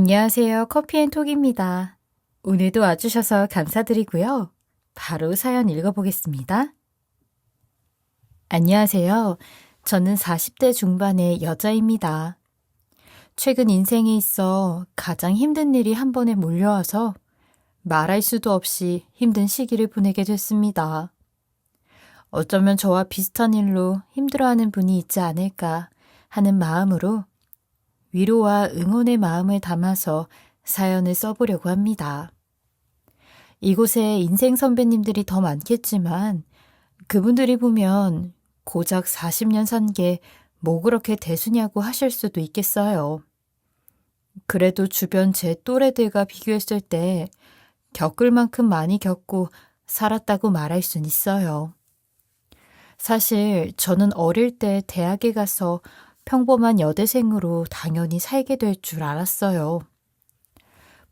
안녕하세요. 커피앤톡입니다. 오늘도 와주셔서 감사드리고요. 바로 사연 읽어보겠습니다. 안녕하세요. 저는 40대 중반의 여자입니다. 최근 인생에 있어 가장 힘든 일이 한 번에 몰려와서 말할 수도 없이 힘든 시기를 보내게 됐습니다. 어쩌면 저와 비슷한 일로 힘들어하는 분이 있지 않을까 하는 마음으로 위로와 응원의 마음을 담아서 사연을 써보려고 합니다. 이곳에 인생 선배님들이 더 많겠지만 그분들이 보면 고작 40년 산 게 뭐 그렇게 대수냐고 하실 수도 있겠어요. 그래도 주변 제 또래들과 비교했을 때 겪을 만큼 많이 겪고 살았다고 말할 순 있어요. 사실 저는 어릴 때 대학에 가서 평범한 여대생으로 당연히 살게 될 줄 알았어요.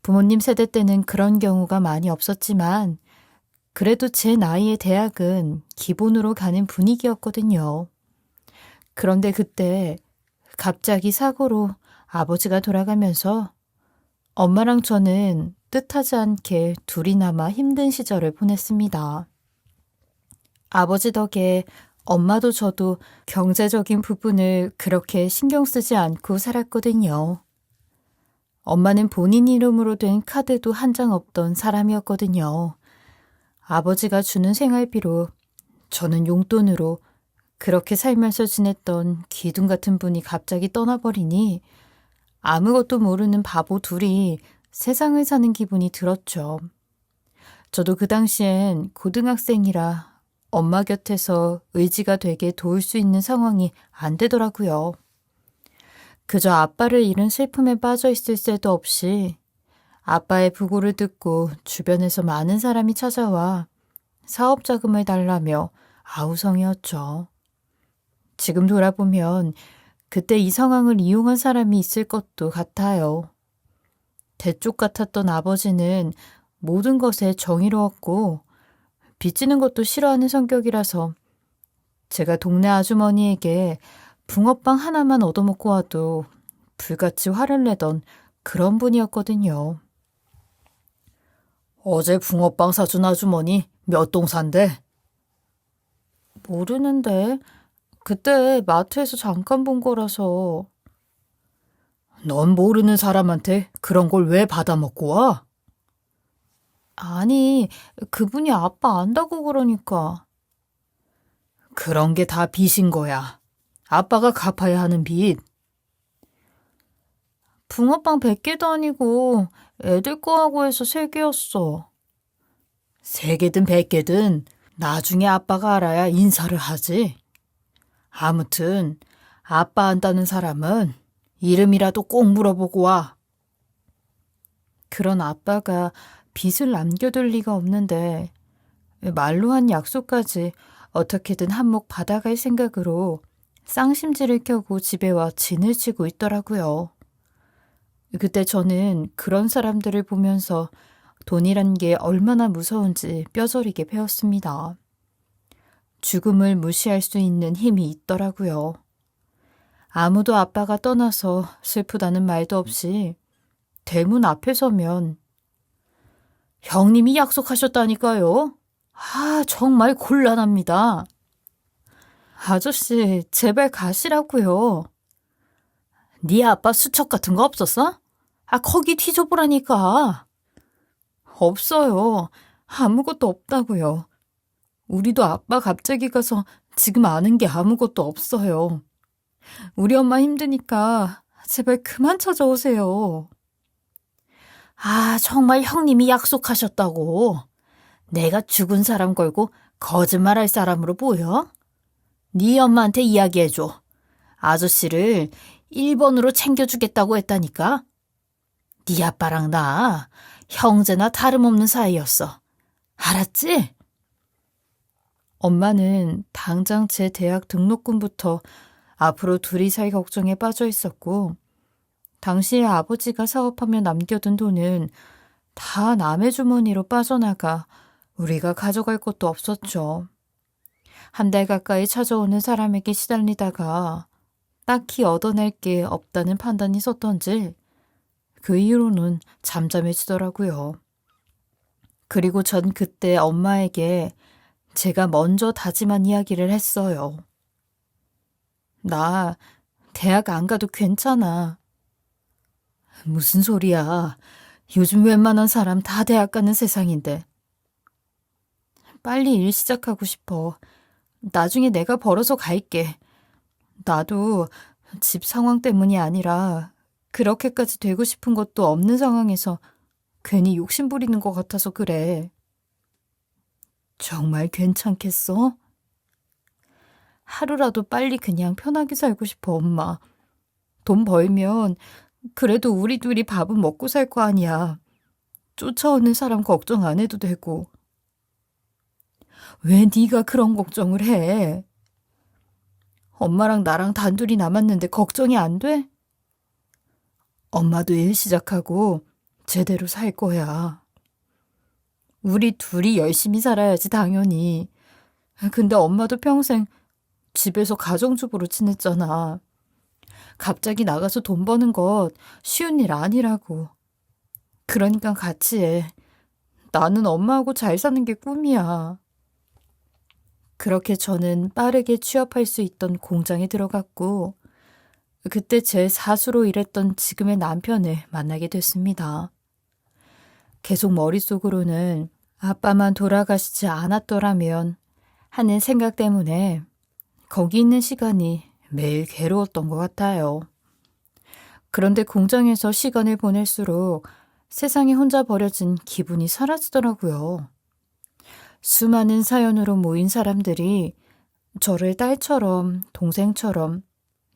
부모님 세대 때는 그런 경우가 많이 없었지만 그래도 제 나이의 대학은 기본으로 가는 분위기였거든요. 그런데 그때 갑자기 사고로 아버지가 돌아가면서 엄마랑 저는 뜻하지 않게 둘이 남아 힘든 시절을 보냈습니다. 아버지 덕에 엄마도 저도 경제적인 부분을 그렇게 신경 쓰지 않고 살았거든요. 엄마는 본인 이름으로 된 카드도 한 장 없던 사람이었거든요. 아버지가 주는 생활비로 저는 용돈으로 그렇게 살면서 지냈던 귀둔 같은 분이 갑자기 떠나버리니 아무것도 모르는 바보 둘이 세상을 사는 기분이 들었죠. 저도 그 당시엔 고등학생이라 엄마 곁에서 의지가 되게 도울 수 있는 상황이 안 되더라고요. 그저 아빠를 잃은 슬픔에 빠져 있을 새도 없이 아빠의 부고를 듣고 주변에서 많은 사람이 찾아와 사업 자금을 달라며 아우성이었죠. 지금 돌아보면 그때 이 상황을 이용한 사람이 있을 것도 같아요. 대쪽 같았던 아버지는 모든 것에 정의로웠고 빚지는 것도 싫어하는 성격이라서 제가 동네 아주머니에게 붕어빵 하나만 얻어먹고 와도 불같이 화를 내던 그런 분이었거든요. 어제 붕어빵 사준 아주머니 몇 동 산대? 모르는데 그때 마트에서 잠깐 본 거라서. 넌 모르는 사람한테 그런 걸 왜 받아먹고 와? 아니, 그분이 아빠 안다고 그러니까. 그런 게 다 빚인 거야. 아빠가 갚아야 하는 빚. 붕어빵 100개도 아니고 애들 거하고 해서 3개였어. 3개든 100개든 나중에 아빠가 알아야 인사를 하지. 아무튼 아빠 안다는 사람은 이름이라도 꼭 물어보고 와. 그런 아빠가 빚을 남겨둘 리가 없는데 말로 한 약속까지 어떻게든 한몫 받아갈 생각으로 쌍심지를 켜고 집에 와 진을 치고 있더라고요. 그때 저는 그런 사람들을 보면서 돈이란 게 얼마나 무서운지 뼈저리게 배웠습니다. 죽음을 무시할 수 있는 힘이 있더라고요. 아무도 아빠가 떠나서 슬프다는 말도 없이 대문 앞에 서면 형님이 약속하셨다니까요. 정말 곤란합니다. 아저씨, 제발 가시라고요. 네 아빠 수첩 같은 거 없었어? 거기 뒤져보라니까. 없어요. 아무것도 없다고요. 우리도 아빠 갑자기 가서 지금 아는 게 아무것도 없어요. 우리 엄마 힘드니까 제발 그만 찾아오세요. 정말 형님이 약속하셨다고. 내가 죽은 사람 걸고 거짓말할 사람으로 보여? 네 엄마한테 이야기해줘. 아저씨를 1번으로 챙겨주겠다고 했다니까. 네 아빠랑 나 형제나 다름없는 사이였어. 알았지? 엄마는 당장 제 대학 등록금부터 앞으로 둘이 살 걱정에 빠져 있었고 당시에 아버지가 사업하며 남겨둔 돈은 다 남의 주머니로 빠져나가 우리가 가져갈 것도 없었죠. 한 달 가까이 찾아오는 사람에게 시달리다가 딱히 얻어낼 게 없다는 판단이 섰던지 그 이후로는 잠잠해지더라고요. 그리고 전 그때 엄마에게 제가 먼저 다짐한 이야기를 했어요. 나 대학 안 가도 괜찮아. 무슨 소리야. 요즘 웬만한 사람 다 대학 가는 세상인데. 빨리 일 시작하고 싶어. 나중에 내가 벌어서 갈게. 나도 집 상황 때문이 아니라 그렇게까지 되고 싶은 것도 없는 상황에서 괜히 욕심 부리는 것 같아서 그래. 정말 괜찮겠어? 하루라도 빨리 그냥 편하게 살고 싶어, 엄마. 돈 벌면 그래도 우리 둘이 밥은 먹고 살 거 아니야. 쫓아오는 사람 걱정 안 해도 되고. 왜 네가 그런 걱정을 해? 엄마랑 나랑 단둘이 남았는데 걱정이 안 돼? 엄마도 일 시작하고 제대로 살 거야. 우리 둘이 열심히 살아야지, 당연히. 근데 엄마도 평생 집에서 가정주부로 지냈잖아. 갑자기 나가서 돈 버는 것 쉬운 일 아니라고. 그러니까 같이 해. 나는 엄마하고 잘 사는 게 꿈이야. 그렇게 저는 빠르게 취업할 수 있던 공장에 들어갔고, 그때 제 사수로 일했던 지금의 남편을 만나게 됐습니다. 계속 머릿속으로는 아빠만 돌아가시지 않았더라면 하는 생각 때문에 거기 있는 시간이 매일 괴로웠던 것 같아요. 그런데 공장에서 시간을 보낼수록 세상에 혼자 버려진 기분이 사라지더라고요. 수많은 사연으로 모인 사람들이 저를 딸처럼 동생처럼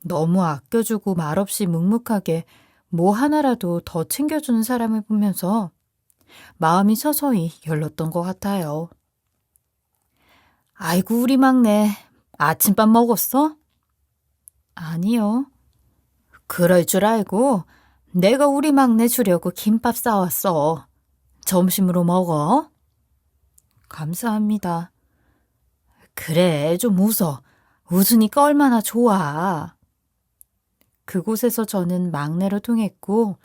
너무 아껴주고 말없이 묵묵하게 뭐 하나라도 더 챙겨주는 사람을 보면서 마음이 서서히 열렸던 것 같아요. 아이고, 우리 막내 아침밥 먹었어? 아니요. 그럴 줄 알고 내가 우리 막내 주려고 김밥 싸왔어. 점심으로 먹어. 감사합니다. 그래, 좀 웃어. 웃으니까 얼마나 좋아. 그곳에서 저는 막내로 통했고,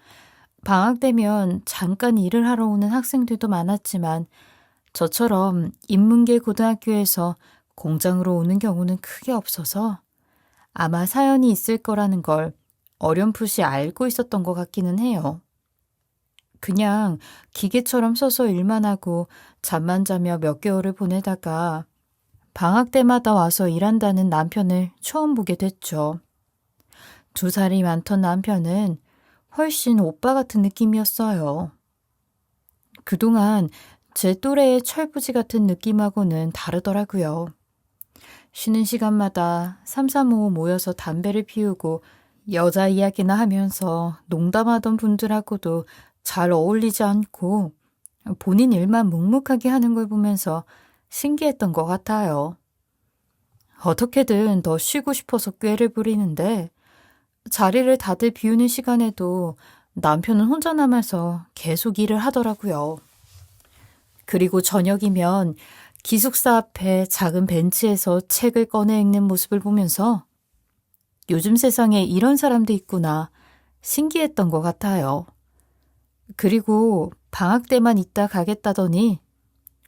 방학 되면 잠깐 일을 하러 오는 학생들도 많았지만, 저처럼 인문계 고등학교에서 공장으로 오는 경우는 크게 없어서 아마 사연이 있을 거라는 걸 어렴풋이 알고 있었던 것 같기는 해요. 그냥 기계처럼 서서 일만 하고 잠만 자며 몇 개월을 보내다가 방학 때마다 와서 일한다는 남편을 처음 보게 됐죠. 2살이 많던 남편은 훨씬 오빠 같은 느낌이었어요. 그동안 제 또래의 철부지 같은 느낌하고는 다르더라고요. 쉬는 시간마다 삼삼오오 모여서 담배를 피우고 여자 이야기나 하면서 농담하던 분들하고도 잘 어울리지 않고 본인 일만 묵묵하게 하는 걸 보면서 신기했던 것 같아요. 어떻게든 더 쉬고 싶어서 꾀를 부리는데 자리를 다들 비우는 시간에도 남편은 혼자 남아서 계속 일을 하더라고요. 그리고 저녁이면 기숙사 앞에 작은 벤치에서 책을 꺼내 읽는 모습을 보면서 요즘 세상에 이런 사람도 있구나 신기했던 것 같아요. 그리고 방학 때만 있다 가겠다더니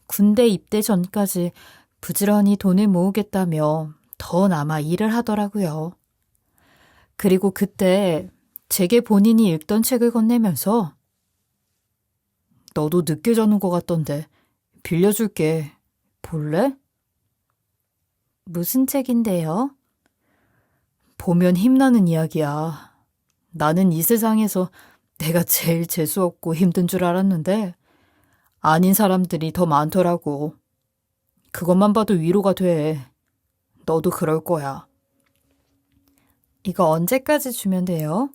군대 입대 전까지 부지런히 돈을 모으겠다며 더 남아 일을 하더라고요. 그리고 그때 제게 본인이 읽던 책을 건네면서 너도 늦게 자는 것 같던데 빌려줄게. 볼래? 무슨 책인데요? 보면 힘나는 이야기야. 나는 이 세상에서 내가 제일 재수없고 힘든 줄 알았는데 아닌 사람들이 더 많더라고. 그것만 봐도 위로가 돼. 너도 그럴 거야. 이거 언제까지 주면 돼요?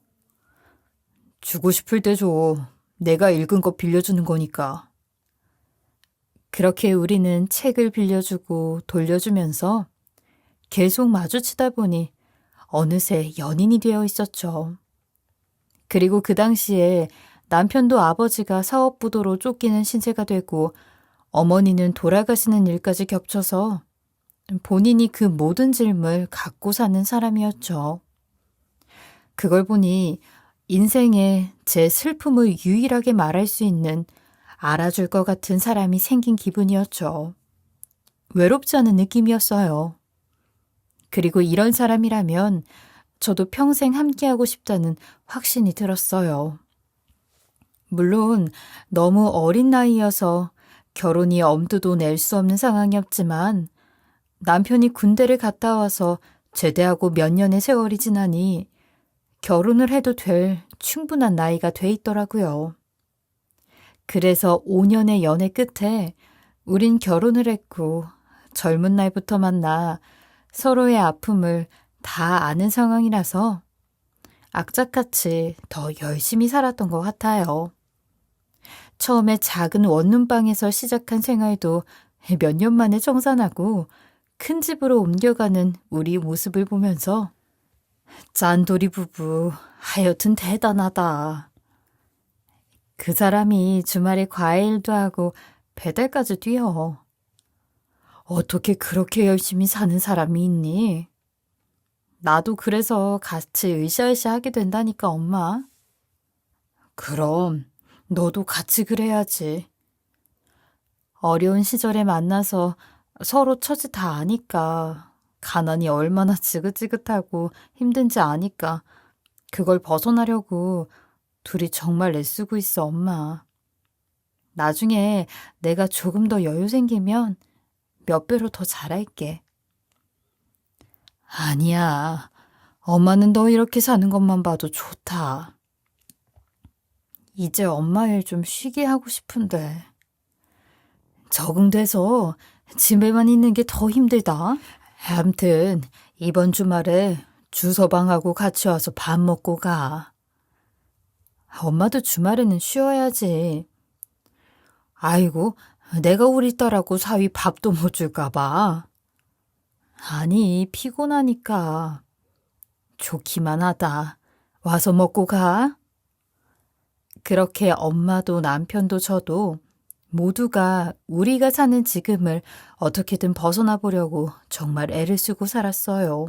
주고 싶을 때 줘. 내가 읽은 거 빌려주는 거니까. 그렇게 우리는 책을 빌려주고 돌려주면서 계속 마주치다 보니 어느새 연인이 되어 있었죠. 그리고 그 당시에 남편도 아버지가 사업부도로 쫓기는 신세가 되고 어머니는 돌아가시는 일까지 겹쳐서 본인이 그 모든 짐을 갖고 사는 사람이었죠. 그걸 보니 인생에 제 슬픔을 유일하게 말할 수 있는 알아줄 것 같은 사람이 생긴 기분이었죠. 외롭지 않은 느낌이었어요. 그리고 이런 사람이라면 저도 평생 함께하고 싶다는 확신이 들었어요. 물론 너무 어린 나이여서 결혼이 엄두도 낼 수 없는 상황이었지만 남편이 군대를 갔다 와서 제대하고 몇 년의 세월이 지나니 결혼을 해도 될 충분한 나이가 돼 있더라고요. 그래서 5년의 연애 끝에 우린 결혼을 했고 젊은 날부터 만나 서로의 아픔을 다 아는 상황이라서 악착같이 더 열심히 살았던 것 같아요. 처음에 작은 원룸방에서 시작한 생활도 몇 년 만에 정산하고 큰 집으로 옮겨가는 우리 모습을 보면서 짠돌이 부부 하여튼 대단하다. 그 사람이 주말에 과외일도 하고 배달까지 뛰어. 어떻게 그렇게 열심히 사는 사람이 있니? 나도 그래서 같이 으쌰으쌰 하게 된다니까, 엄마. 그럼 너도 같이 그래야지. 어려운 시절에 만나서 서로 처지 다 아니까, 가난이 얼마나 지긋지긋하고 힘든지 아니까 그걸 벗어나려고 둘이 정말 애쓰고 있어, 엄마. 나중에 내가 조금 더 여유 생기면 몇 배로 더 잘할게. 아니야. 엄마는 너 이렇게 사는 것만 봐도 좋다. 이제 엄마 일 좀 쉬게 하고 싶은데. 적응돼서 집에만 있는 게 더 힘들다. 암튼 이번 주말에 주서방하고 같이 와서 밥 먹고 가. 엄마도 주말에는 쉬어야지. 아이고, 내가 우리 딸하고 사위 밥도 못 줄까 봐. 아니, 피곤하니까. 좋기만 하다. 와서 먹고 가. 그렇게 엄마도 남편도 저도 모두가 우리가 사는 지금을 어떻게든 벗어나 보려고 정말 애를 쓰고 살았어요.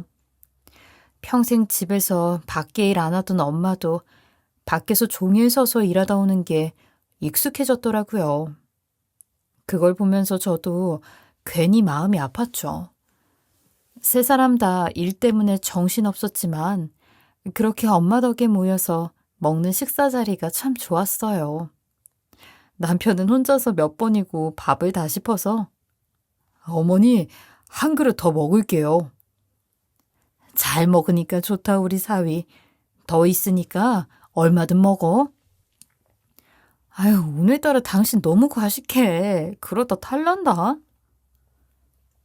평생 집에서 밖에 일 안 하던 엄마도 밖에서 종일 서서 일하다 오는 게 익숙해졌더라고요. 그걸 보면서 저도 괜히 마음이 아팠죠. 세 사람 다 일 때문에 정신없었지만 그렇게 엄마 덕에 모여서 먹는 식사 자리가 참 좋았어요. 남편은 혼자서 몇 번이고 밥을 다 씹어서 어머니 한 그릇 더 먹을게요. 잘 먹으니까 좋다 우리 사위. 더 있으니까 얼마든 먹어. 아유 오늘따라 당신 너무 과식해. 그러다 탈난다.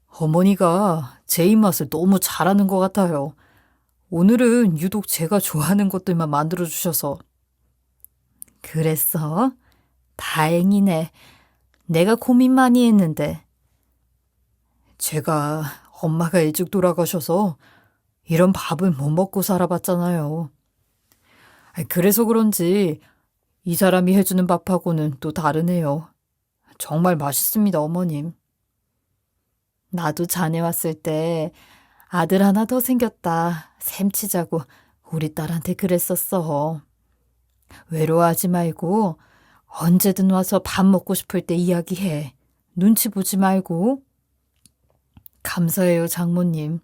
어머니가 제 입맛을 너무 잘하는 것 같아요. 오늘은 유독 제가 좋아하는 것들만 만들어주셔서. 그랬어? 다행이네. 내가 고민 많이 했는데. 제가 엄마가 일찍 돌아가셔서 이런 밥을 못 먹고 살아봤잖아요. 그래서 그런지 이 사람이 해주는 밥하고는 또 다르네요. 정말 맛있습니다, 어머님. 나도 자네 왔을 때 아들 하나 더 생겼다. 샘치자고 우리 딸한테 그랬었어. 외로워하지 말고 언제든 와서 밥 먹고 싶을 때 이야기해. 눈치 보지 말고. 감사해요, 장모님.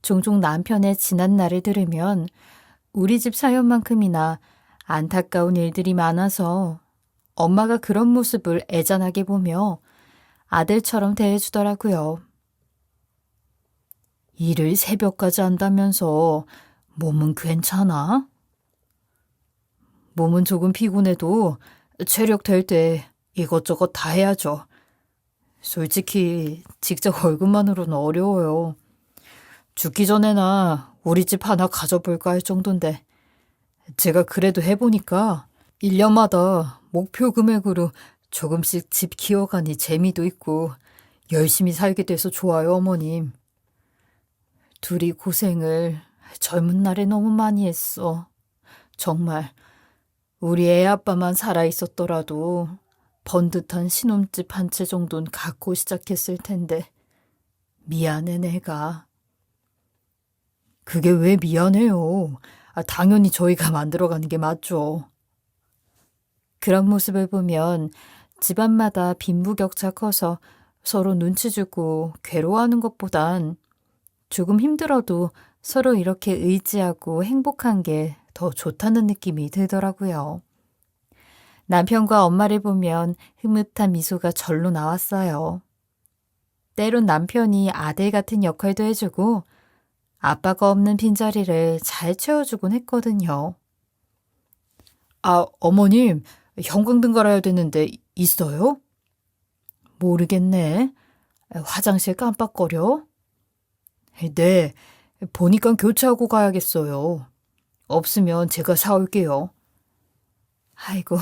종종 남편의 지난 날을 들으면 우리 집 사연만큼이나 안타까운 일들이 많아서 엄마가 그런 모습을 애잔하게 보며 아들처럼 대해주더라고요. 일을 새벽까지 한다면서 몸은 괜찮아? 몸은 조금 피곤해도 체력 될 때 이것저것 다 해야죠. 솔직히 직접 월급만으로는 어려워요. 죽기 전에나 우리 집 하나 가져볼까 할 정도인데 제가 그래도 해보니까 1년마다 목표 금액으로 조금씩 집 키워가니 재미도 있고 열심히 살게 돼서 좋아요, 어머님. 둘이 고생을 젊은 날에 너무 많이 했어. 정말 우리 애 아빠만 살아있었더라도 번듯한 신혼집 한 채 정도는 갖고 시작했을 텐데 미안해 내가. 그게 왜 미안해요. 당연히 저희가 만들어가는 게 맞죠. 그런 모습을 보면 집안마다 빈부격차 커서 서로 눈치 주고 괴로워하는 것보단 조금 힘들어도 서로 이렇게 의지하고 행복한 게 더 좋다는 느낌이 들더라고요. 남편과 엄마를 보면 흐뭇한 미소가 절로 나왔어요. 때론 남편이 아들 같은 역할도 해주고 아빠가 없는 빈자리를 잘 채워주곤 했거든요. 어머님, 형광등 갈아야 되는데 있어요? 모르겠네. 화장실 깜빡거려? 네, 보니까 교체하고 가야겠어요. 없으면 제가 사올게요. 아이고,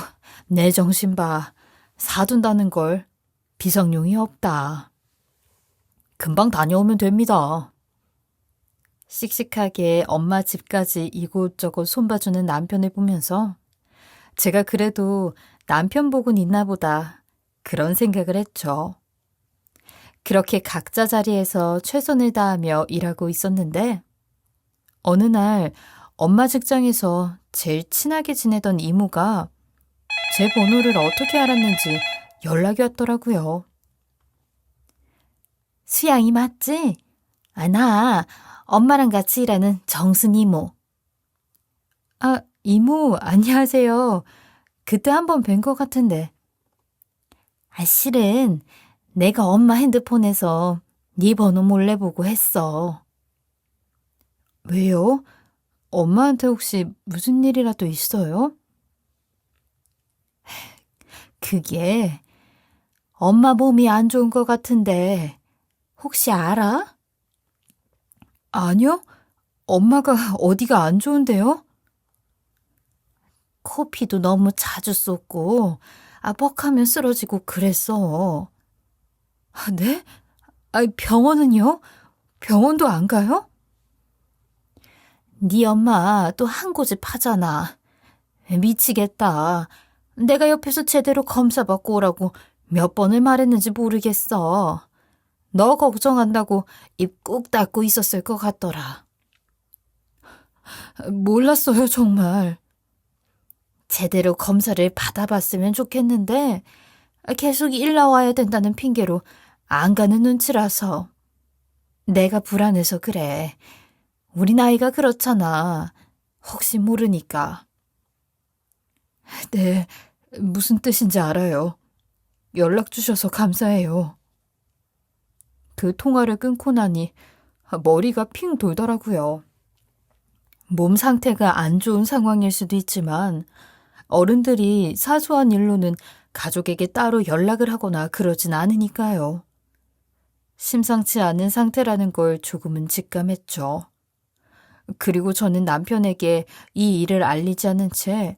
내 정신 봐. 사둔다는 걸 비상용이 없다. 금방 다녀오면 됩니다. 씩씩하게 엄마 집까지 이곳저곳 손봐주는 남편을 보면서 제가 그래도 남편 복은 있나 보다 그런 생각을 했죠. 그렇게 각자 자리에서 최선을 다하며 일하고 있었는데 어느 날 엄마 직장에서 제일 친하게 지내던 이모가 제 번호를 어떻게 알았는지 연락이 왔더라고요. 수양이 맞지? 나 엄마랑 같이 일하는 정순 이모. 이모, 안녕하세요. 그때 한번 뵌 것 같은데. 실은 내가 엄마 핸드폰에서 네 번호 몰래 보고 했어. 왜요? 엄마한테 혹시 무슨 일이라도 있어요? 그게 엄마 몸이 안 좋은 것 같은데 혹시 알아? 아니요. 엄마가 어디가 안 좋은데요? 코피도 너무 자주 쏟고 뻑하면 쓰러지고 그랬어. 네? 병원은요? 병원도 안 가요? 네 엄마 또 한 고집 하잖아. 미치겠다. 내가 옆에서 제대로 검사받고 오라고 몇 번을 말했는지 모르겠어. 너 걱정한다고 입 꾹 닫고 있었을 것 같더라. 몰랐어요, 정말. 제대로 검사를 받아봤으면 좋겠는데 계속 일 나와야 된다는 핑계로 안 가는 눈치라서. 내가 불안해서 그래. 우리 나이가 그렇잖아. 혹시 모르니까. 네, 무슨 뜻인지 알아요. 연락 주셔서 감사해요. 그 통화를 끊고 나니 머리가 핑 돌더라고요. 몸 상태가 안 좋은 상황일 수도 있지만 어른들이 사소한 일로는 가족에게 따로 연락을 하거나 그러진 않으니까요. 심상치 않은 상태라는 걸 조금은 직감했죠. 그리고 저는 남편에게 이 일을 알리지 않은 채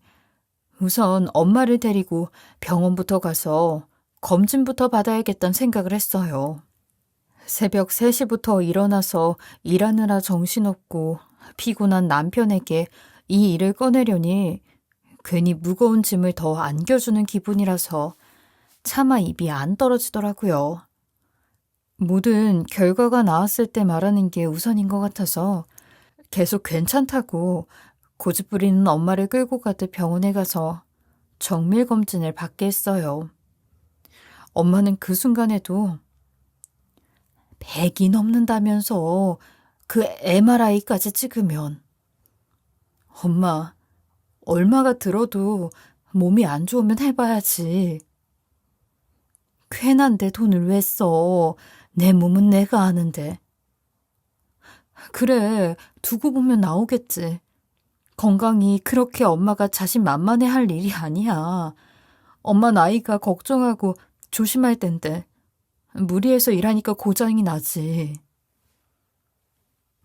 우선 엄마를 데리고 병원부터 가서 검진부터 받아야겠다는 생각을 했어요. 새벽 3시부터 일어나서 일하느라 정신없고 피곤한 남편에게 이 일을 꺼내려니 괜히 무거운 짐을 더 안겨주는 기분이라서 차마 입이 안 떨어지더라고요. 모든 결과가 나왔을 때 말하는 게 우선인 것 같아서 계속 괜찮다고 고집부리는 엄마를 끌고 가듯 병원에 가서 정밀 검진을 받게 했어요. 엄마는 그 순간에도 100이 넘는다면서 그 MRI까지 찍으면 엄마, 얼마가 들어도 몸이 안 좋으면 해봐야지. 괜한데 돈을 왜 써? 내 몸은 내가 아는데. 그래, 두고 보면 나오겠지. 건강이 그렇게 엄마가 자신만만해 할 일이 아니야. 엄마 나이가 걱정하고 조심할 땐데 무리해서 일하니까 고장이 나지.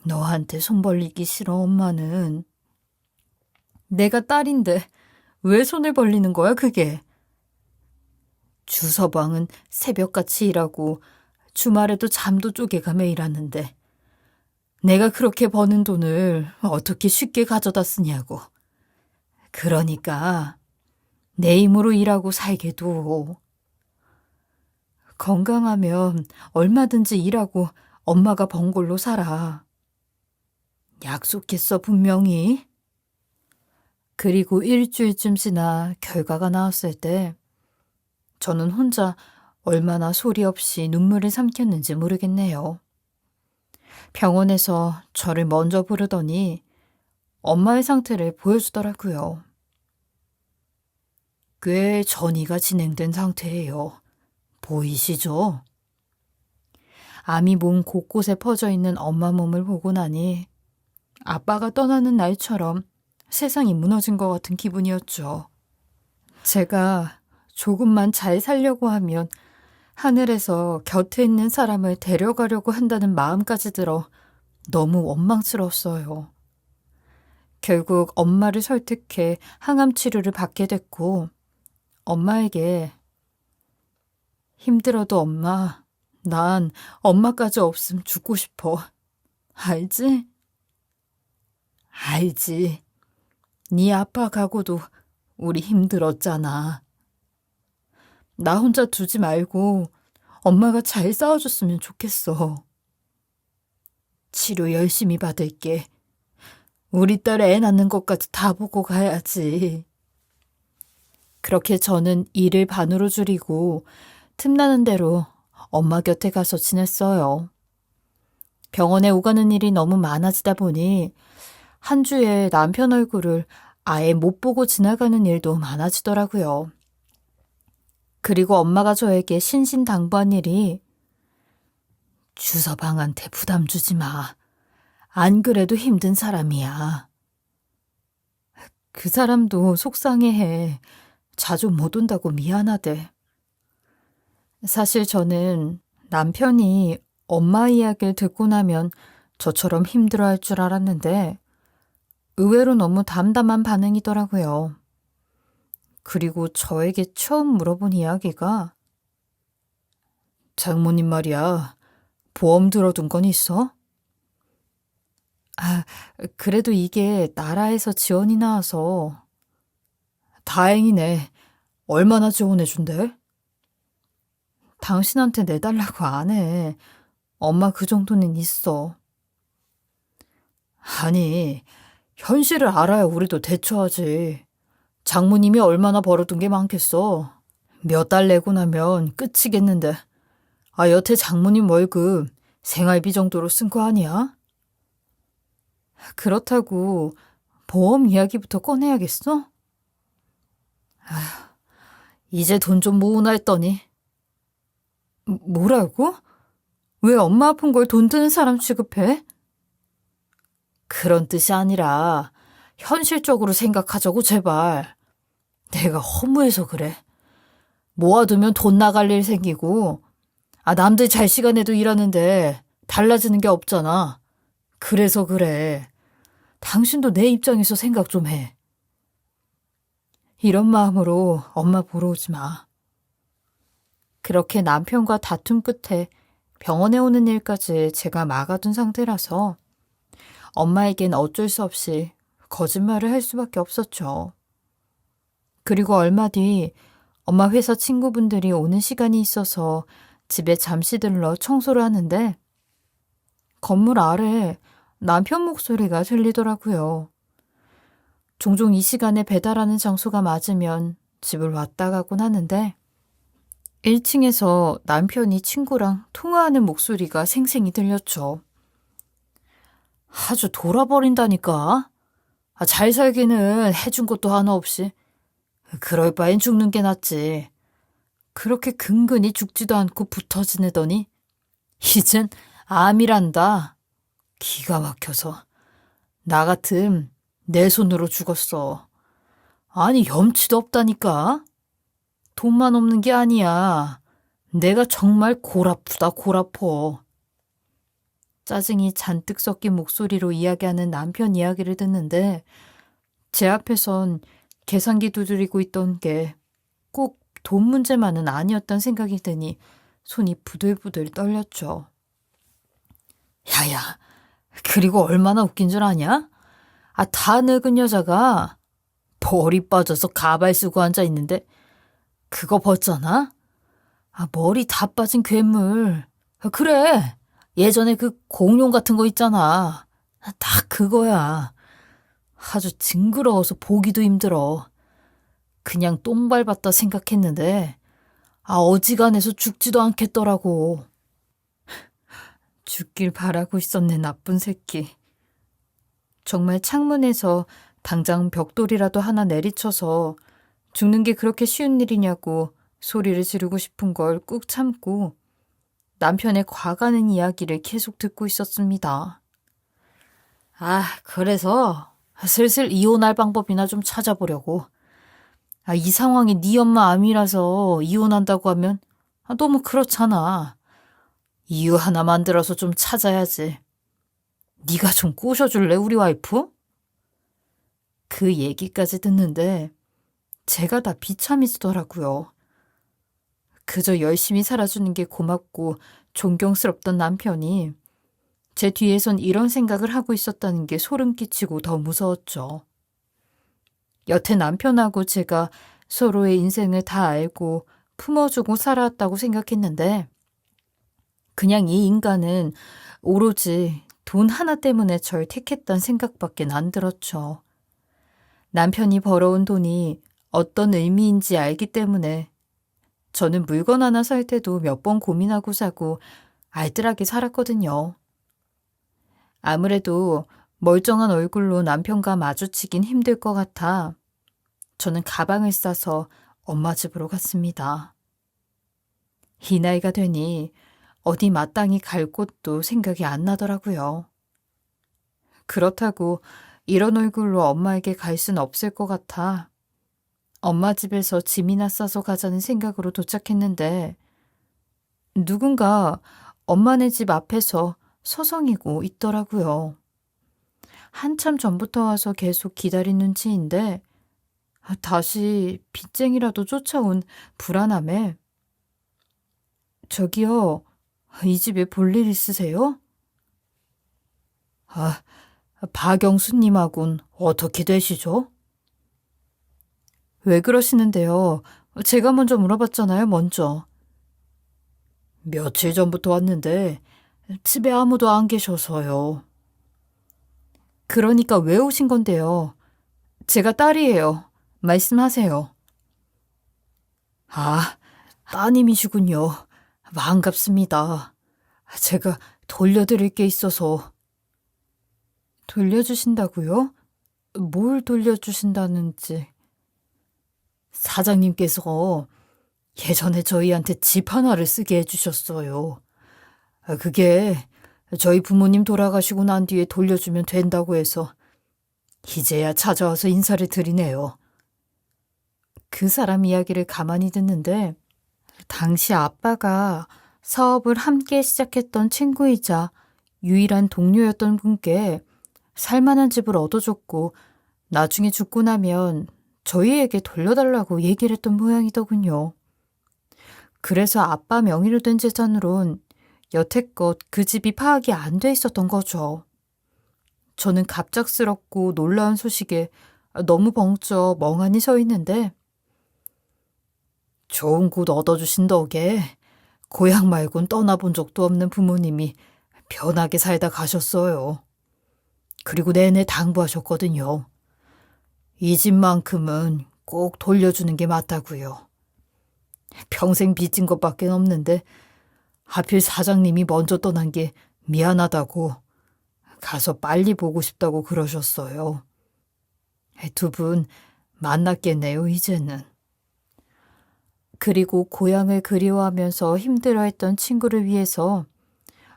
너한테 손 벌리기 싫어, 엄마는. 내가 딸인데 왜 손을 벌리는 거야, 그게? 주서방은 새벽같이 일하고 주말에도 잠도 쪼개가며 일하는데 내가 그렇게 버는 돈을 어떻게 쉽게 가져다 쓰냐고. 그러니까 내 힘으로 일하고 살게 둬. 건강하면 얼마든지 일하고 엄마가 번 걸로 살아. 약속했어, 분명히. 그리고 일주일쯤 지나 결과가 나왔을 때 저는 혼자 얼마나 소리 없이 눈물을 삼켰는지 모르겠네요. 병원에서 저를 먼저 부르더니 엄마의 상태를 보여주더라고요. 꽤 전이가 진행된 상태예요. 보이시죠? 암이 몸 곳곳에 퍼져 있는 엄마 몸을 보고 나니 아빠가 떠나는 날처럼 세상이 무너진 것 같은 기분이었죠. 제가 조금만 잘 살려고 하면 하늘에서 곁에 있는 사람을 데려가려고 한다는 마음까지 들어 너무 원망스러웠어요. 결국 엄마를 설득해 항암 치료를 받게 됐고 엄마에게 힘들어도 엄마, 난 엄마까지 없음 죽고 싶어. 알지? 알지. 네 아빠 가고도 우리 힘들었잖아. 나 혼자 두지 말고 엄마가 잘 싸워줬으면 좋겠어. 치료 열심히 받을게. 우리 딸 애 낳는 것까지 다 보고 가야지. 그렇게 저는 일을 반으로 줄이고 틈나는 대로 엄마 곁에 가서 지냈어요. 병원에 오가는 일이 너무 많아지다 보니 한 주에 남편 얼굴을 아예 못 보고 지나가는 일도 많아지더라고요. 그리고 엄마가 저에게 신신당부한 일이 주서방한테 부담 주지 마. 안 그래도 힘든 사람이야. 그 사람도 속상해해. 자주 못 온다고 미안하대. 사실 저는 남편이 엄마 이야기를 듣고 나면 저처럼 힘들어할 줄 알았는데 의외로 너무 담담한 반응이더라고요. 그리고 저에게 처음 물어본 이야기가 장모님 말이야, 보험 들어둔 건 있어? 그래도 이게 나라에서 지원이 나와서. 다행이네. 얼마나 지원해준대? 당신한테 내달라고 안 해. 엄마 그 정도는 있어. 아니, 현실을 알아야 우리도 대처하지. 장모님이 얼마나 벌어둔 게 많겠어. 몇 달 내고 나면 끝이겠는데. 여태 장모님 월급 생활비 정도로 쓴 거 아니야? 그렇다고 보험 이야기부터 꺼내야겠어? 이제 돈 좀 모으나 했더니. 뭐라고? 왜 엄마 아픈 걸 돈 드는 사람 취급해? 그런 뜻이 아니라 현실적으로 생각하자고 제발. 내가 허무해서 그래. 모아두면 돈 나갈 일 생기고 남들 잘 시간에도 일하는데 달라지는 게 없잖아. 그래서 그래. 당신도 내 입장에서 생각 좀 해. 이런 마음으로 엄마 보러 오지 마. 그렇게 남편과 다툼 끝에 병원에 오는 일까지 제가 막아둔 상태라서 엄마에겐 어쩔 수 없이 거짓말을 할 수밖에 없었죠. 그리고 얼마 뒤 엄마 회사 친구분들이 오는 시간이 있어서 집에 잠시 들러 청소를 하는데 건물 아래 남편 목소리가 들리더라고요. 종종 이 시간에 배달하는 장소가 맞으면 집을 왔다 가곤 하는데 1층에서 남편이 친구랑 통화하는 목소리가 생생히 들렸죠. 아주 돌아버린다니까. 잘 살기는 해준 것도 하나 없이. 그럴 바엔 죽는 게 낫지. 그렇게 근근히 죽지도 않고 붙어 지내더니 이젠 암이란다. 기가 막혀서. 나 같음 내 손으로 죽었어. 아니 염치도 없다니까. 돈만 없는 게 아니야. 내가 정말 골아프다 골아퍼. 짜증이 잔뜩 섞인 목소리로 이야기하는 남편 이야기를 듣는데 제 앞에선 계산기 두드리고 있던 게 꼭 돈 문제만은 아니었단 생각이 드니 손이 부들부들 떨렸죠. 야야, 그리고 얼마나 웃긴 줄 아냐? 다 늙은 여자가 머리 빠져서 가발 쓰고 앉아 있는데 그거 봤잖아? 머리 다 빠진 괴물. 그래, 예전에 그 공룡 같은 거 있잖아. 딱 그거야. 아주 징그러워서 보기도 힘들어. 그냥 똥 밟았다 생각했는데 어지간해서 죽지도 않겠더라고. 죽길 바라고 있었네, 나쁜 새끼. 정말 창문에서 당장 벽돌이라도 하나 내리쳐서 죽는 게 그렇게 쉬운 일이냐고 소리를 지르고 싶은 걸 꾹 참고 남편의 과가는 이야기를 계속 듣고 있었습니다. 그래서 슬슬 이혼할 방법이나 좀 찾아보려고. 이 상황이 네 엄마 암이라서 이혼한다고 하면 너무 그렇잖아. 이유 하나 만들어서 좀 찾아야지. 네가 좀 꼬셔줄래, 우리 와이프? 그 얘기까지 듣는데 제가 다 비참해지더라고요. 그저 열심히 살아주는 게 고맙고 존경스럽던 남편이 제 뒤에선 이런 생각을 하고 있었다는 게 소름 끼치고 더 무서웠죠. 여태 남편하고 제가 서로의 인생을 다 알고 품어주고 살아왔다고 생각했는데 그냥 이 인간은 오로지 돈 하나 때문에 절 택했단 생각밖에 안 들었죠. 남편이 벌어온 돈이 어떤 의미인지 알기 때문에 저는 물건 하나 살 때도 몇 번 고민하고 사고 알뜰하게 살았거든요. 아무래도 멀쩡한 얼굴로 남편과 마주치긴 힘들 것 같아 저는 가방을 싸서 엄마 집으로 갔습니다. 이 나이가 되니 어디 마땅히 갈 곳도 생각이 안 나더라고요. 그렇다고 이런 얼굴로 엄마에게 갈 순 없을 것 같아 엄마 집에서 짐이나 싸서 가자는 생각으로 도착했는데 누군가 엄마네 집 앞에서 서성이고 있더라고요. 한참 전부터 와서 계속 기다린 눈치인데 다시 빚쟁이라도 쫓아온 불안함에 저기요, 이 집에 볼일 있으세요? 박영수님하고는 어떻게 되시죠? 왜 그러시는데요? 제가 먼저 물어봤잖아요, 먼저. 며칠 전부터 왔는데 집에 아무도 안 계셔서요. 그러니까 왜 오신 건데요? 제가 딸이에요. 말씀하세요. 따님이시군요. 반갑습니다. 제가 돌려드릴 게 있어서. 돌려주신다고요? 뭘 돌려주신다는지. 사장님께서 예전에 저희한테 집 하나를 쓰게 해주셨어요. 그게 저희 부모님 돌아가시고 난 뒤에 돌려주면 된다고 해서 이제야 찾아와서 인사를 드리네요. 그 사람 이야기를 가만히 듣는데 당시 아빠가 사업을 함께 시작했던 친구이자 유일한 동료였던 분께 살만한 집을 얻어줬고 나중에 죽고 나면 저희에게 돌려달라고 얘기를 했던 모양이더군요. 그래서 아빠 명의로 된 재산으론 여태껏 그 집이 파악이 안 돼 있었던 거죠. 저는 갑작스럽고 놀라운 소식에 너무 벙쪄 멍하니 서 있는데 좋은 곳 얻어주신 덕에 고향 말곤 떠나본 적도 없는 부모님이 편하게 살다 가셨어요. 그리고 내내 당부하셨거든요. 이 집만큼은 꼭 돌려주는 게 맞다고요. 평생 빚진 것밖에 없는데 하필 사장님이 먼저 떠난 게 미안하다고 가서 빨리 보고 싶다고 그러셨어요. 두 분 만났겠네요, 이제는. 그리고 고향을 그리워하면서 힘들어했던 친구를 위해서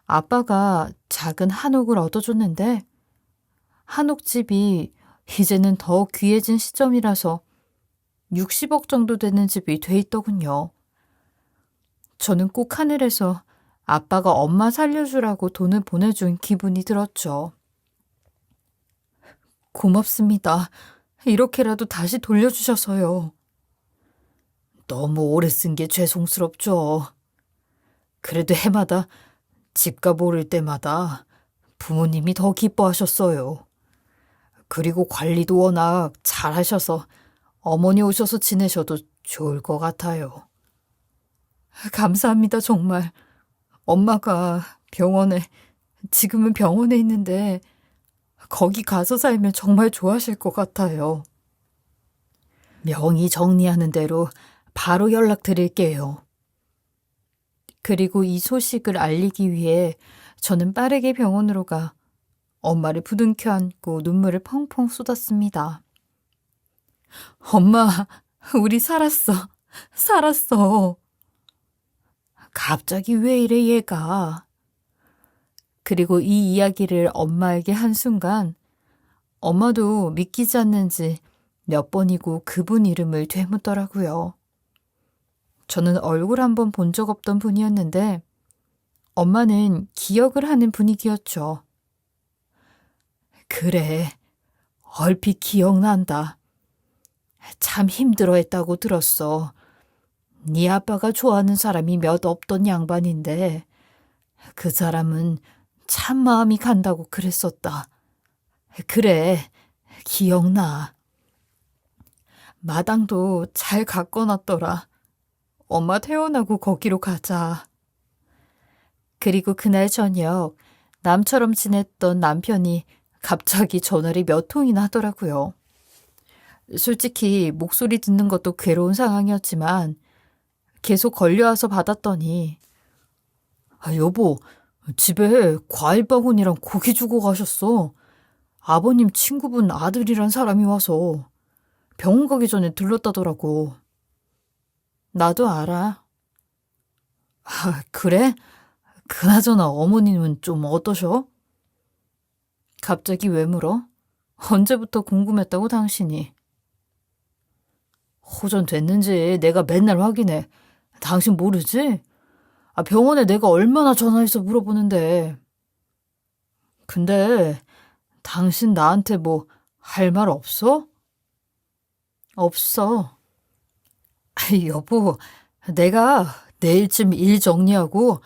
아빠가 작은 한옥을 얻어줬는데 한옥집이 이제는 더 귀해진 시점이라서 60억 정도 되는 집이 돼 있더군요. 저는 꼭 하늘에서 아빠가 엄마 살려주라고 돈을 보내준 기분이 들었죠. 고맙습니다. 이렇게라도 다시 돌려주셔서요. 너무 오래 쓴 게 죄송스럽죠. 그래도 해마다 집값 오를 때마다 부모님이 더 기뻐하셨어요. 그리고 관리도 워낙 잘하셔서 어머니 오셔서 지내셔도 좋을 것 같아요. 감사합니다, 정말. 엄마가 지금은 병원에 있는데 거기 가서 살면 정말 좋아하실 것 같아요. 명의 정리하는 대로 바로 연락드릴게요. 그리고 이 소식을 알리기 위해 저는 빠르게 병원으로 가 엄마를 부둥켜 안고 눈물을 펑펑 쏟았습니다. 엄마, 우리 살았어. 살았어. 갑자기 왜 이래 얘가. 그리고 이 이야기를 엄마에게 한 순간 엄마도 믿기지 않는지 몇 번이고 그분 이름을 되묻더라고요. 저는 얼굴 한번 본 적 없던 분이었는데 엄마는 기억을 하는 분위기였죠. 그래, 얼핏 기억난다. 참 힘들어했다고 들었어. 네 아빠가 좋아하는 사람이 몇 없던 양반인데 그 사람은 참 마음이 간다고 그랬었다. 그래, 기억나. 마당도 잘 가꿔놨더라. 엄마 퇴원하고 거기로 가자. 그리고 그날 저녁 남처럼 지냈던 남편이 갑자기 전화를 몇 통이나 하더라고요. 솔직히 목소리 듣는 것도 괴로운 상황이었지만 계속 걸려와서 받았더니 여보, 집에 과일 바구니랑 고기 주고 가셨어. 아버님 친구분 아들이란 사람이 와서 병원 가기 전에 들렀다더라고. 나도 알아. 그래? 그나저나 어머님은 좀 어떠셔? 갑자기 왜 물어? 언제부터 궁금했다고 당신이? 호전됐는지 내가 맨날 확인해. 당신 모르지? 병원에 내가 얼마나 전화해서 물어보는데. 근데 당신 나한테 뭐 할 말 없어? 없어. 여보, 내가 내일쯤 일 정리하고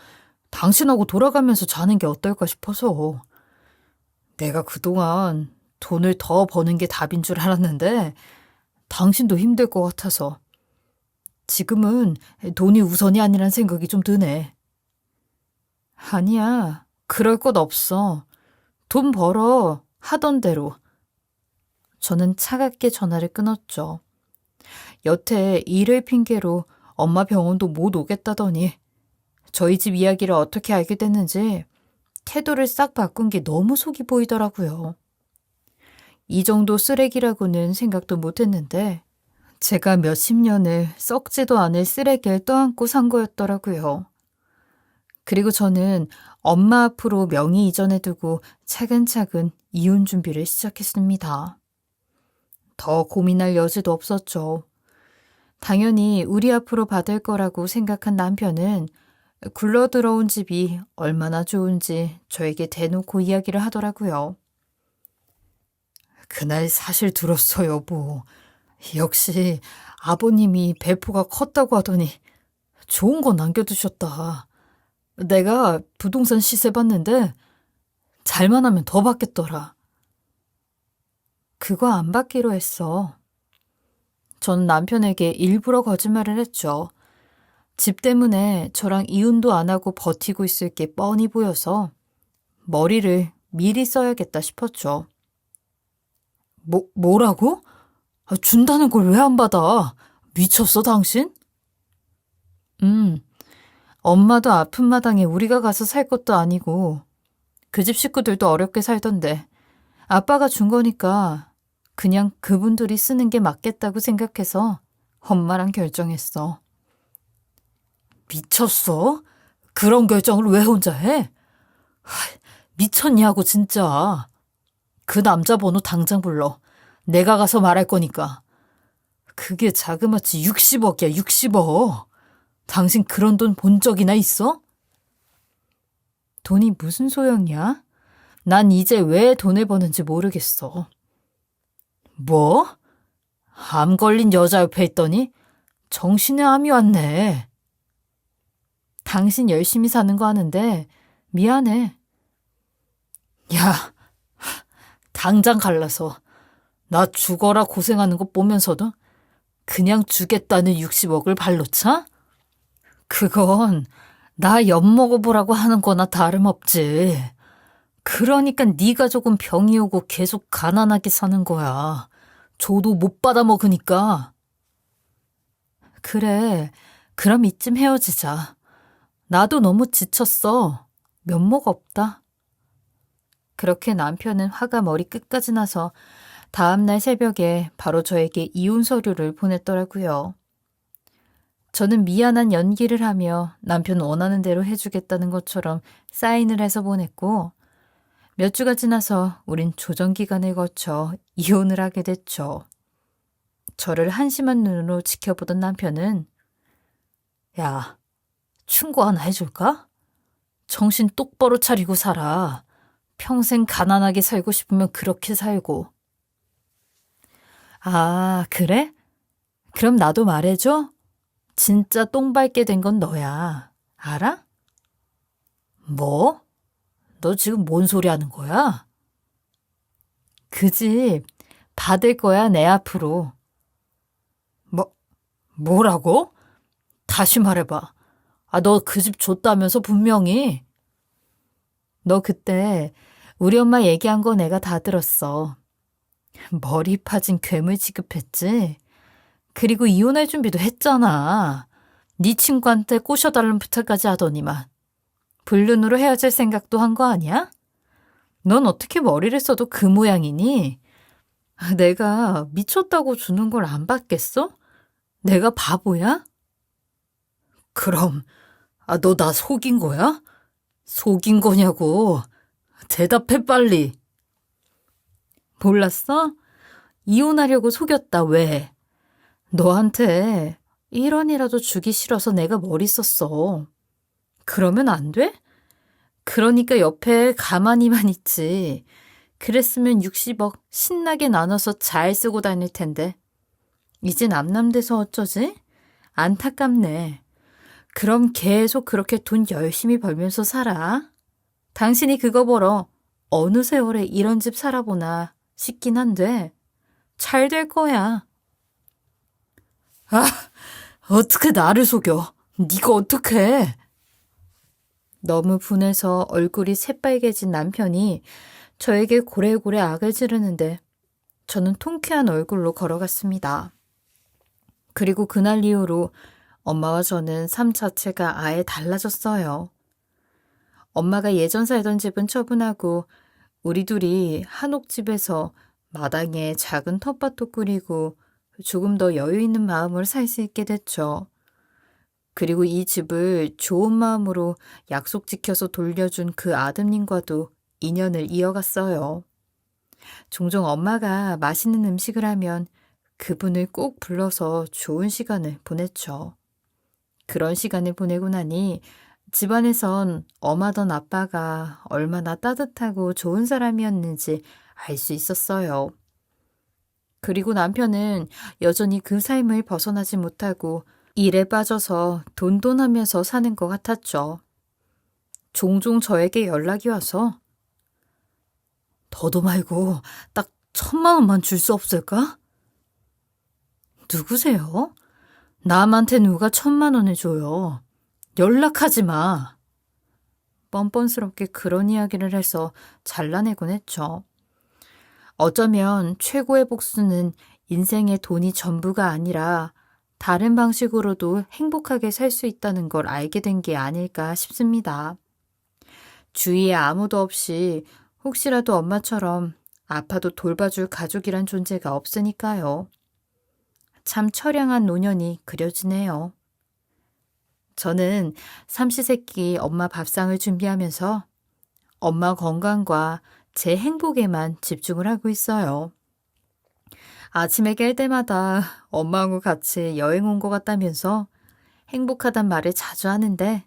당신하고 돌아가면서 자는 게 어떨까 싶어서. 내가 그동안 돈을 더 버는 게 답인 줄 알았는데 당신도 힘들 것 같아서. 지금은 돈이 우선이 아니란 생각이 좀 드네. 아니야, 그럴 것 없어. 돈 벌어, 하던 대로. 저는 차갑게 전화를 끊었죠. 여태 일을 핑계로 엄마 병원도 못 오겠다더니 저희 집 이야기를 어떻게 알게 됐는지 태도를 싹 바꾼 게 너무 속이 보이더라고요. 이 정도 쓰레기라고는 생각도 못했는데 제가 몇십 년을 썩지도 않을 쓰레기를 떠안고 산 거였더라고요. 그리고 저는 엄마 앞으로 명의 이전해 두고 차근차근 이혼 준비를 시작했습니다. 더 고민할 여지도 없었죠. 당연히 우리 앞으로 받을 거라고 생각한 남편은 굴러들어온 집이 얼마나 좋은지 저에게 대놓고 이야기를 하더라고요. 그날 사실 들었어, 여보. 역시 아버님이 배포가 컸다고 하더니 좋은 거 남겨두셨다. 내가 부동산 시세 봤는데 잘만 하면 더 받겠더라. 그거 안 받기로 했어. 전 남편에게 일부러 거짓말을 했죠. 집 때문에 저랑 이혼도 안 하고 버티고 있을 게 뻔히 보여서 머리를 미리 써야겠다 싶었죠. 뭐라고? 준다는 걸 왜 안 받아? 미쳤어, 당신? 엄마도 아픈 마당에 우리가 가서 살 것도 아니고 그 집 식구들도 어렵게 살던데 아빠가 준 거니까 그냥 그분들이 쓰는 게 맞겠다고 생각해서 엄마랑 결정했어. 미쳤어? 그런 결정을 왜 혼자 해? 미쳤냐고 진짜. 그 남자 번호 당장 불러. 내가 가서 말할 거니까. 그게 자그마치 60억이야, 60억. 당신 그런 돈 본 적이나 있어? 돈이 무슨 소용이야? 난 이제 왜 돈을 버는지 모르겠어. 뭐? 암 걸린 여자 옆에 있더니 정신에 암이 왔네. 당신 열심히 사는 거 아는데 미안해. 야, 당장 갈라서 나 죽어라 고생하는 거 보면서도 그냥 주겠다는 60억을 발로 차? 그건 나 엿먹어보라고 하는 거나 다름없지. 그러니까 네가 조금 병이 오고 계속 가난하게 사는 거야. 줘도 못 받아 먹으니까. 그래, 그럼 이쯤 헤어지자. 나도 너무 지쳤어. 면목 없다. 그렇게 남편은 화가 머리 끝까지 나서 다음날 새벽에 바로 저에게 이혼 서류를 보냈더라고요. 저는 미안한 연기를 하며 남편 원하는 대로 해주겠다는 것처럼 사인을 해서 보냈고, 몇 주가 지나서 우린 조정 기간을 거쳐 이혼을 하게 됐죠. 저를 한심한 눈으로 지켜보던 남편은 야, 충고 하나 해줄까? 정신 똑바로 차리고 살아. 평생 가난하게 살고 싶으면 그렇게 살고. 아, 그래? 그럼 나도 말해줘? 진짜 똥 밟게 된 건 너야. 알아? 뭐? 너 지금 뭔 소리 하는 거야? 그 집 받을 거야, 내 앞으로. 뭐라고? 다시 말해봐. 너 그 집 줬다면서 분명히. 너 그때 우리 엄마 얘기한 거 내가 다 들었어. 머리 파진 괴물 취급했지? 그리고 이혼할 준비도 했잖아. 네 친구한테 꼬셔달라는 부탁까지 하더니만. 불륜으로 헤어질 생각도 한 거 아니야? 넌 어떻게 머리를 써도 그 모양이니? 내가 미쳤다고 주는 걸 안 받겠어? 내가 바보야? 그럼, 너 나 속인 거야? 속인 거냐고. 대답해, 빨리. 몰랐어? 이혼하려고 속였다, 왜? 너한테 1원이라도 주기 싫어서 내가 머리 썼어. 그러면 안 돼? 그러니까 옆에 가만히만 있지. 그랬으면 60억 신나게 나눠서 잘 쓰고 다닐 텐데. 이제 남남돼서 어쩌지? 안타깝네. 그럼 계속 그렇게 돈 열심히 벌면서 살아. 당신이 그거 벌어 어느 세월에 이런 집 살아보나 싶긴 한데 잘 될 거야. 아, 어떻게 나를 속여? 네가 어떡해? 너무 분해서 얼굴이 새빨개진 남편이 저에게 고래고래 악을 지르는데 저는 통쾌한 얼굴로 걸어갔습니다. 그리고 그날 이후로 엄마와 저는 삶 자체가 아예 달라졌어요. 엄마가 예전 살던 집은 처분하고 우리 둘이 한옥집에서 마당에 작은 텃밭도 꾸리고 조금 더 여유 있는 마음으로 살 수 있게 됐죠. 그리고 이 집을 좋은 마음으로 약속 지켜서 돌려준 그 아드님과도 인연을 이어갔어요. 종종 엄마가 맛있는 음식을 하면 그분을 꼭 불러서 좋은 시간을 보냈죠. 그런 시간을 보내고 나니 집안에선 엄하던 아빠가 얼마나 따뜻하고 좋은 사람이었는지 알 수 있었어요. 그리고 남편은 여전히 그 삶을 벗어나지 못하고 일에 빠져서 돈돈하면서 사는 것 같았죠. 종종 저에게 연락이 와서 더도 말고 딱 1,000만 원만 줄 수 없을까? 누구세요? 남한테 누가 1,000만 원을 줘요. 연락하지 마. 뻔뻔스럽게 그런 이야기를 해서 잘라내곤 했죠. 어쩌면 최고의 복수는 인생의 돈이 전부가 아니라 다른 방식으로도 행복하게 살 수 있다는 걸 알게 된 게 아닐까 싶습니다. 주위에 아무도 없이 혹시라도 엄마처럼 아파도 돌봐줄 가족이란 존재가 없으니까요. 참 처량한 노년이 그려지네요. 저는 삼시세끼 엄마 밥상을 준비하면서 엄마 건강과 제 행복에만 집중을 하고 있어요. 아침에 깰 때마다 엄마하고 같이 여행 온 것 같다면서 행복하단 말을 자주 하는데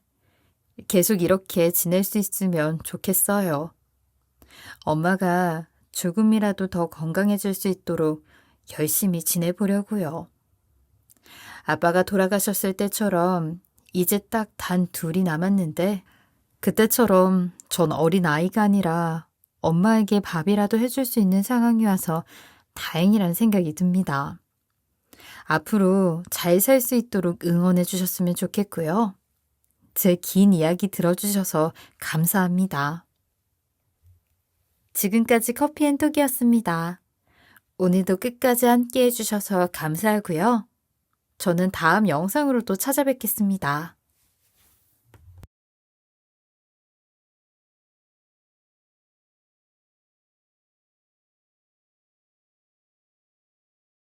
계속 이렇게 지낼 수 있으면 좋겠어요. 엄마가 조금이라도 더 건강해질 수 있도록 열심히 지내보려고요. 아빠가 돌아가셨을 때처럼 이제 딱 단 둘이 남았는데 그때처럼 전 어린 아이가 아니라 엄마에게 밥이라도 해줄 수 있는 상황이 와서 다행이라는 생각이 듭니다. 앞으로 잘 살 수 있도록 응원해 주셨으면 좋겠고요. 제 긴 이야기 들어주셔서 감사합니다. 지금까지 커피앤톡이었습니다. 오늘도 끝까지 함께 해주셔서 감사하고요. 저는 다음 영상으로 또 찾아뵙겠습니다.